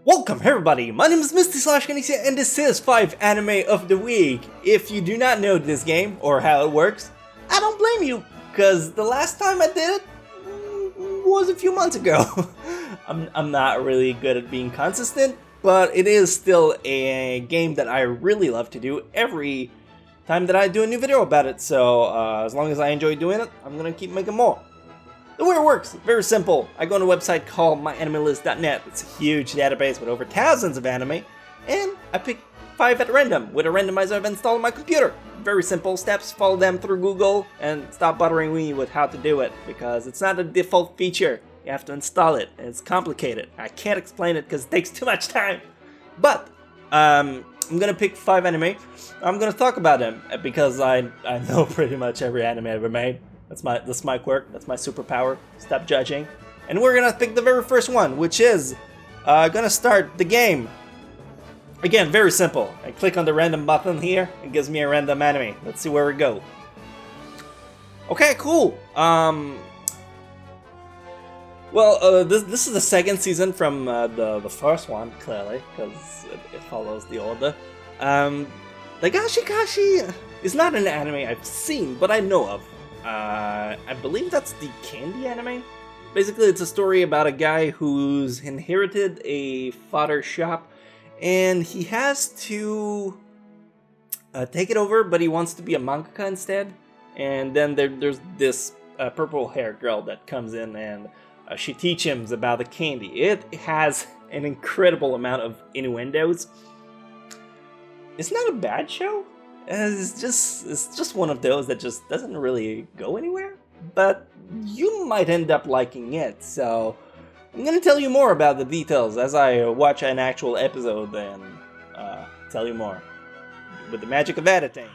Welcome everybody, my name is Misty /Chronexia and this is 5 Anime of the Week. If you do not know this game or how it works, I don't blame you, because the last time I did it was a few months ago. I'm not really good at being consistent, but it is still a game that I really love to do every time that I do a new video about it, so as long as I enjoy doing it, I'm gonna keep making more. The way it works, very simple. I go on a website called myanimelist.net. It's a huge database with over thousands of anime, and I pick 5 at random with a randomizer I've installed on my computer. Very simple steps, follow them through Google, and stop bothering me with how to do it, because it's not a default feature. You have to install it, and it's complicated. I can't explain it because it takes too much time. But, I'm gonna pick 5 anime. I'm gonna talk about them, because I know pretty much every anime ever made. That's my quirk, that's my superpower. Stop judging. And we're gonna pick the very first one, which is gonna start the game. Again, very simple. I click on the random button here, it gives me a random anime. Let's see where we go. Okay, cool. This is the second season from the first one, clearly, because it follows the order. Bgosh Akashi is not an anime I've seen, but I know of. I believe that's the candy anime. Basically, it's a story about a guy who's inherited a fodder shop, and he has to take it over, but he wants to be a mangaka instead. And then there's this purple-haired girl that comes in, and she teaches him about the candy. It has an incredible amount of innuendos. It's not a bad show. It's just one of those that just doesn't really go anywhere, but you might end up liking it, so I'm gonna tell you more about the details as I watch an actual episode and tell you more with the magic of editing.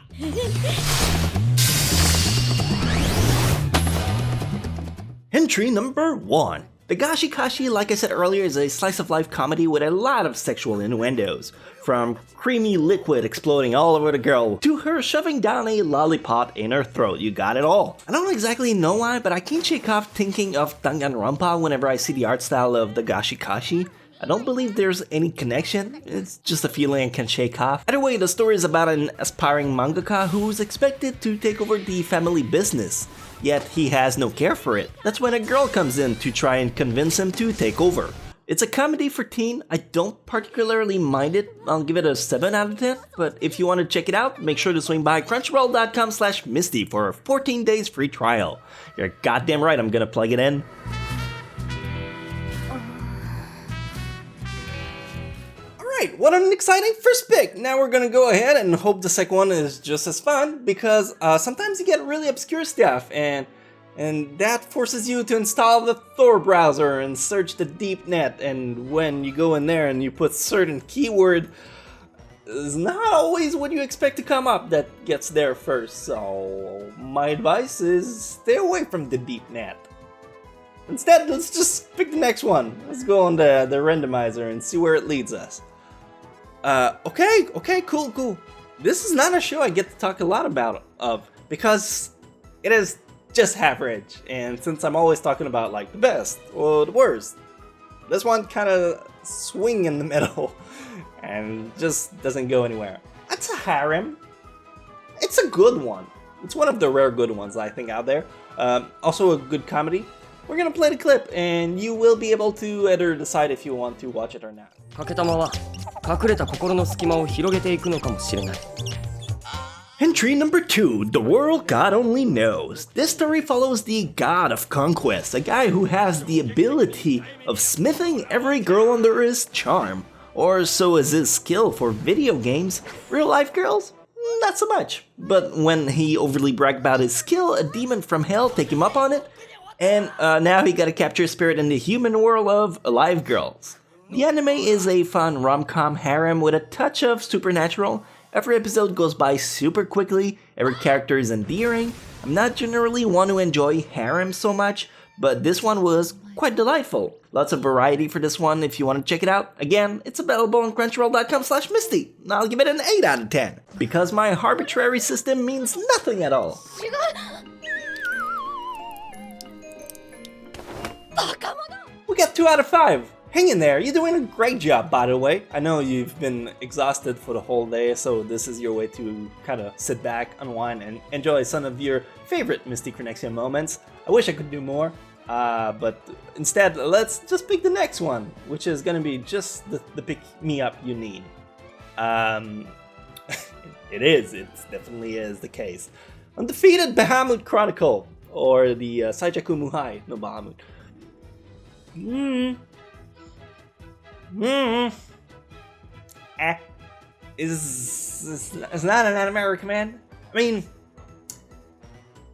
Entry number 1. Bgosh Akashi, like I said earlier, is a slice-of-life comedy with a lot of sexual innuendos. From creamy liquid exploding all over the girl, to her shoving down a lollipop in her throat, you got it all. I don't exactly know why, but I can't shake off thinking of Danganronpa whenever I see the art style of Bgosh Akashi. I don't believe there's any connection, it's just a feeling I can shake off. Either way, the story is about an aspiring mangaka who's expected to take over the family business, yet he has no care for it. That's when a girl comes in to try and convince him to take over. It's a comedy for teen. I don't particularly mind it. I'll give it a 7 out of 10, but if you want to check it out, make sure to swing by crunchyroll.com/Misty for a 14 days free trial. You're goddamn right I'm gonna plug it in. Alright, what an exciting first pick! Now we're gonna go ahead and hope the second one is just as fun, because sometimes you get really obscure stuff, and that forces you to install the Tor browser and search the deep net, and when you go in there and you put certain keyword, it's not always what you expect to come up that gets there first, so my advice is stay away from the deep net. Instead, let's just pick the next one. Let's go on the randomizer and see where it leads us. Okay, cool. This is not a show I get to talk a lot of, because it is just average, and since I'm always talking about like the best or the worst, this one kind of swing in the middle and just doesn't go anywhere. It's a harem. It's a good one. It's one of the rare good ones I think out there. Also a good comedy. We're gonna play the clip and you will be able to either decide if you want to watch it or not. Entry number 2, The World God Only Knows. This story follows the god of conquest, a guy who has the ability of smithing every girl under his charm. Or so is his skill for video games. Real life girls? Not so much. But when he overly bragged about his skill, a demon from hell take him up on it, and now he gotta capture a spirit in the human world of alive girls. The anime is a fun rom-com harem with a touch of supernatural. Every episode goes by super quickly, every character is endearing. I'm not generally one to enjoy harem so much, but this one was quite delightful. Lots of variety for this one if you want to check it out. Again, it's available on crunchyroll.com/Misty. I'll give it an 8 out of 10, because my arbitrary system means nothing at all. We got 2 out of 5. Hang in there, you're doing a great job, by the way. I know you've been exhausted for the whole day, so this is your way to kind of sit back, unwind, and enjoy some of your favorite Misty Chronexia moments. I wish I could do more, but instead, let's just pick the next one, which is gonna be just the pick-me-up you need. It definitely is the case. Undefeated Bahamut Chronicle, or the Saijaku Muhai no Bahamut. It's not an anime recommend. I mean,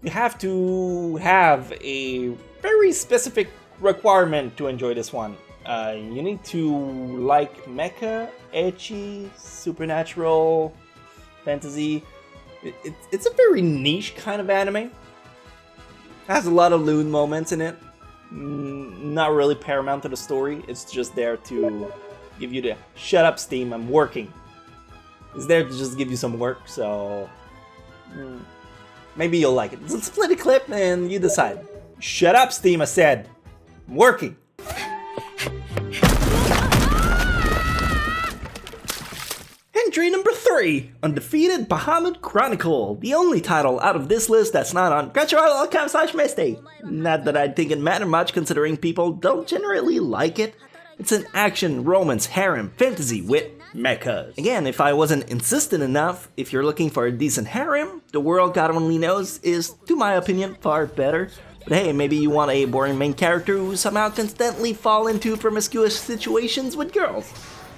you have to have a very specific requirement to enjoy this one. You need to like mecha, ecchi, supernatural, fantasy. It's a very niche kind of anime. It has a lot of lewd moments in it. Not really paramount to the story, it's just there to give you the shut up Steam, I'm working. It's there to just give you some work, so maybe you'll like it. Let's play the clip and you decide. Shut up Steam, I said. I'm working. Entry number 3, Undefeated Bahamut Chronicle, the only title out of this list that's not on Chronicle.com/Misty. Not that I think it mattered much considering people don't generally like it. It's an action, romance, harem, fantasy with mechas. Again, if I wasn't insistent enough, if you're looking for a decent harem, The World God Only Knows is, to my opinion, far better. But hey, maybe you want a boring main character who somehow constantly fall into promiscuous situations with girls.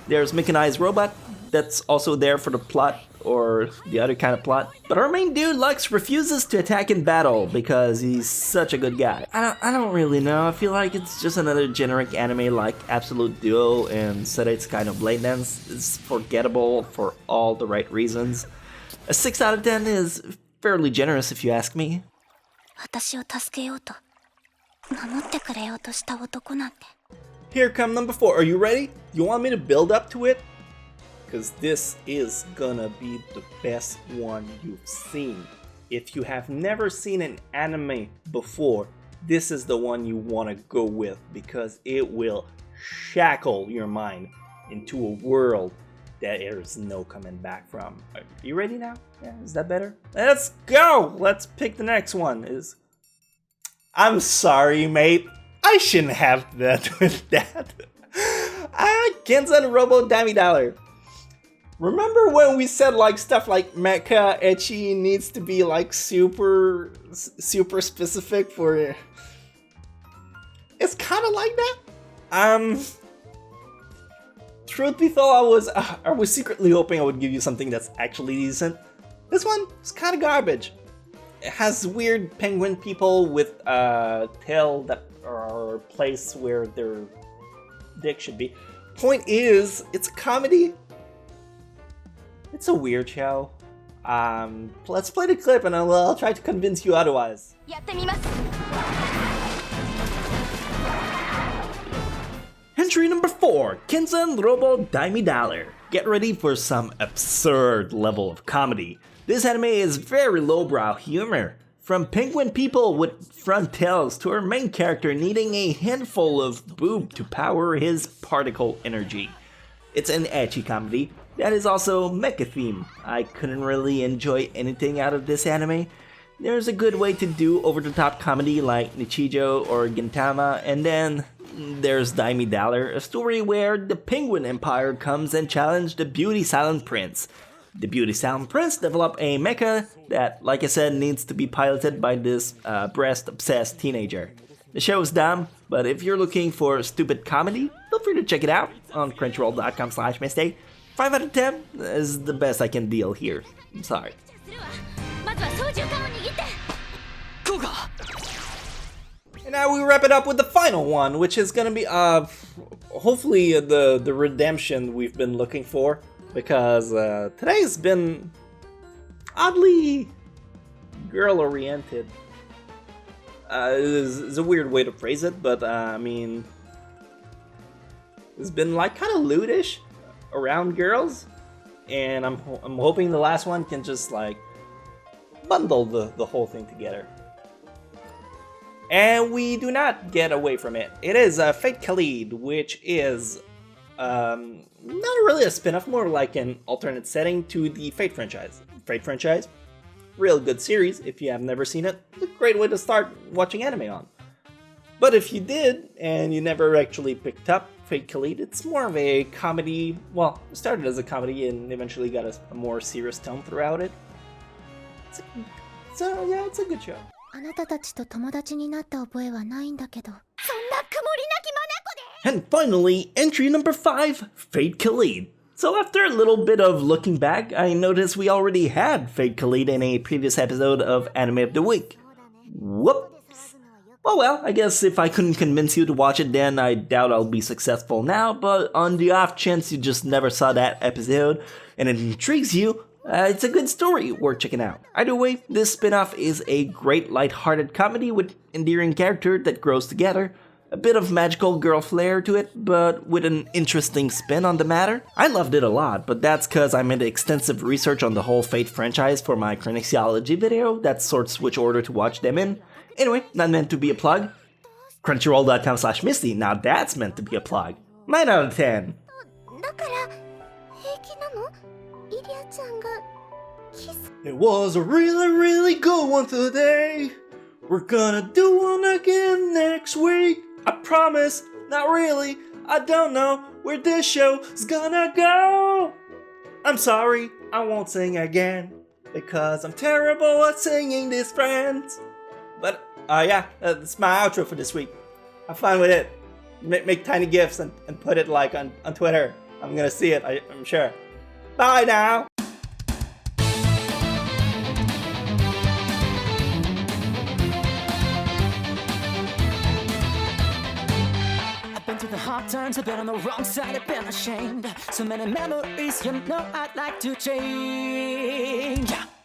There's Mechanized Robot, that's also there for the plot, or the other kind of plot. But our main dude, Lux, refuses to attack in battle because he's such a good guy. I don't really know, I feel like it's just another generic anime like Absolute Duo, and Sedate's kind of blatant. It's forgettable for all the right reasons. A 6 out of 10 is fairly generous if you ask me. Here come number 4, are you ready? You want me to build up to it? Because this is gonna be the best one you've seen. If you have never seen an anime before, this is the one you want to go with, because it will shackle your mind into a world that there's no coming back from. Are you ready now? Yeah, is that better? Let's go! Let's pick the next one. I'm sorry, mate. I shouldn't have that with that. Kinson Robo $. Remember when we said like stuff like mecha ecchi needs to be like super specific for? It's kind of like that. Truth be told, I was secretly hoping I would give you something that's actually decent. This one is kind of garbage. It has weird penguin people with tail that are placed where their dick should be. Point is, it's a comedy. It's a weird show. Let's play the clip and I'll try to convince you otherwise. Entry number 4, Kinson Robo $. Get ready for some absurd level of comedy. This anime is very lowbrow humor. From penguin people with front tails to our main character needing a handful of boob to power his particle energy. It's an ecchi comedy that is also mecha theme. I couldn't really enjoy anything out of this anime. There's a good way to do over-the-top comedy like Nichijou or Gintama, and then there's $, a story where the Penguin Empire comes and challenges the Beauty Silent Prince. The Beauty Silent Prince develop a mecha that, like I said, needs to be piloted by this breast-obsessed teenager. The show is dumb, but if you're looking for stupid comedy, feel free to check it out on Crunchyroll.com/Misty. 5 out of 10 is the best I can deal here. I'm sorry. And now we wrap it up with the final one, which is gonna be hopefully the redemption we've been looking for, because today's been oddly girl-oriented. Is a weird way to phrase it, but I mean, it's been like kind of lewdish around girls, and I'm hoping the last one can just like bundle the whole thing together. And we do not get away from it. It is Fate Khalid, which is not really a spin-off, more like an alternate setting to the Fate franchise. Fate franchise, real good series. If you have never seen it, a great way to start watching anime on. But if you did, and you never actually picked up Fate Khalid, it's more of a comedy. Well, it started as a comedy and eventually got a more serious tone throughout it. Yeah, it's a good show. あなたたちと友達になった覚えはないんだけど。そんな曇りなき眼 And finally, entry number 5, Fate Khalid. So after a little bit of looking back, I noticed we already had Fate Khalid in a previous episode of Anime of the Week. Whoops. Oh well, I guess if I couldn't convince you to watch it then, I doubt I'll be successful now, but on the off chance you just never saw that episode and it intrigues you, it's a good story worth checking out. Either way, this spin-off is a great light-hearted comedy with endearing character that grows together, a bit of magical girl flair to it, but with an interesting spin on the matter. I loved it a lot, but that's cause I made extensive research on the whole Fate franchise for my Chronexiology video that sorts which order to watch them in. Anyway, not meant to be a plug. Crunchyroll.com/Misty, now that's meant to be a plug. 9 out of 10. だから平気なの？イリアちゃんがキス。 It was a really good one today. We're gonna do one again next week. I promise, not really. I don't know where this show's gonna go. I'm sorry, I won't sing again because I'm terrible at singing this, friends. But yeah, that's my outro for this week. Have fun with it. Make tiny gifs and put it like on Twitter. I'm gonna see it, I'm sure. Bye now. Hard times, I've been on the wrong side, I've been ashamed. So many memories, you know I'd like to change.